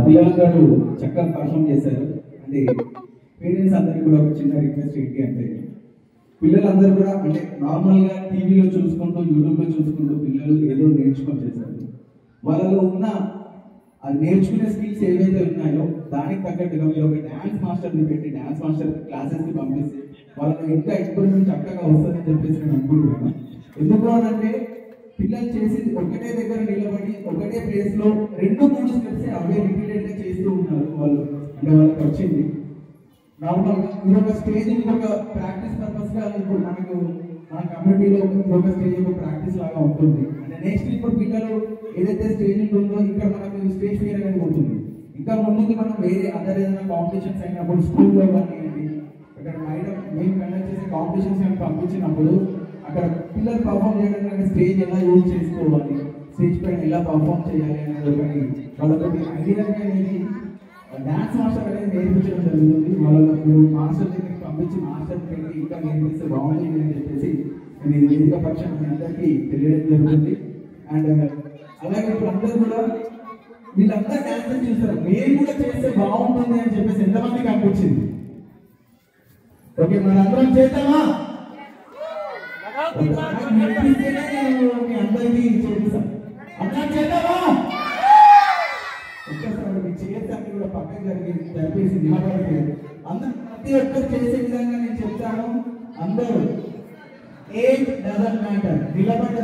పిల్లలందరూ చక్కగా పర్ఫామ్ చేశారు. అంటే పేరెంట్స్ అందరికీ కూడా ఒక చిన్న రిక్వెస్ట్ ఏంటి అంటే, పిల్లలందరూ కూడా అంటే నార్మల్గా టీవీలో చూసుకుంటూ యూట్యూబ్లో చూసుకుంటూ పిల్లలు ఏదో నేర్చుకొని చేశారు. వాళ్ళలో ఉన్న అది నేర్చుకునే స్కిల్స్ ఏవైతే ఉన్నాయో దానికి తగ్గట్టుగా మీరు ఒక డ్యాన్స్ మాస్టర్ని పెట్టి డ్యాన్స్ మాస్టర్ క్లాసెస్కి పంపిస్తే వాళ్ళకి ఇంకా ఇంప్రూవ్మెంట్ చక్కగా వస్తుందని చెప్పేసి నేను అనుకుంటున్నాను. ఎందుకు అంటే పిల్లలు చేసి ఒకటే దగ్గర నిలబడి ఒకటే ప్లేస్ లో 2-3 స్టెప్స్ అవే రిపీటెడ్ గా చేస్తూ ఉన్నారు వాళ్ళు. అంటే వాళ్ళకి వచ్చింది నార్మల్ గా ఇంకొక స్టేజ్ ఇంకొక ప్రాక్టీస్ పర్పస్ గా ఇప్పుడు మనకు మన కమ్యూనిటీలో ఇంకొక స్టేజ్ ఒక ప్రాక్టీస్ లాగా ఉంటుంది. అంటే నెక్స్ట్ ఇప్పుడు పిల్లలు ఏదైతే స్టేజ్ ఉంటుందో ఇక్కడ మనకు స్టేజ్ ఫియర్ అనేది ఉంటుంది. ఇంకా ముందుకు మనం వేరే అదర్ ఏదైనా కాంపిటీషన్స్ అయినప్పుడు స్కూల్లో కానివ్వండి ఇక్కడ మేము కండక్ట్ చేసే కాంపిటీషన్స్ కానీ పంపించినప్పుడు అక్కడ పిల్లలు పర్ఫామ్ చేయడానికి స్టేజ్ ఎలా యూజ్ చేసుకోవాలి, స్టేజ్ పైన ఎలా పర్ఫామ్ చేయాలి అనేది ఒకటి వాళ్ళకి ఐడియా అనేది డాన్స్ మాస్టర్ అనేది నేర్పించడం జరుగుతుంది. వాళ్ళకు మాస్టర్ దగ్గరికి పంపించి మాస్టర్ పెట్టి ఇంకా నేర్పిస్తే బాగుంటుంది అని చెప్పేసి నేను ఇది వేదిక పక్షం మీ అందరికీ తెలియడం జరుగుతుంది. అండ్ అలాగే ఇప్పుడు అందరూ కూడా వీళ్ళందరూ డాన్స్ చూస్తారు, మేము కూడా చేస్తే బాగుంటుంది అని చెప్పేసి ఎంతమందికి అనిపించింది? ఓకే, మన అందరం చేద్దామా? మీ అందరికీ చేపిస్తాం, అందరం చేద్దామా? ఒక్కసారి మీ చేస్తాన్ని కూడా పక్కన జరిపేసి నిలబడి అందరూ ప్రతి ఒక్కరు చేసే విధంగా నేను చెప్తాను. అందరూ ఏజ్ డజంట్ మ్యాటర్, నిలబడ్డ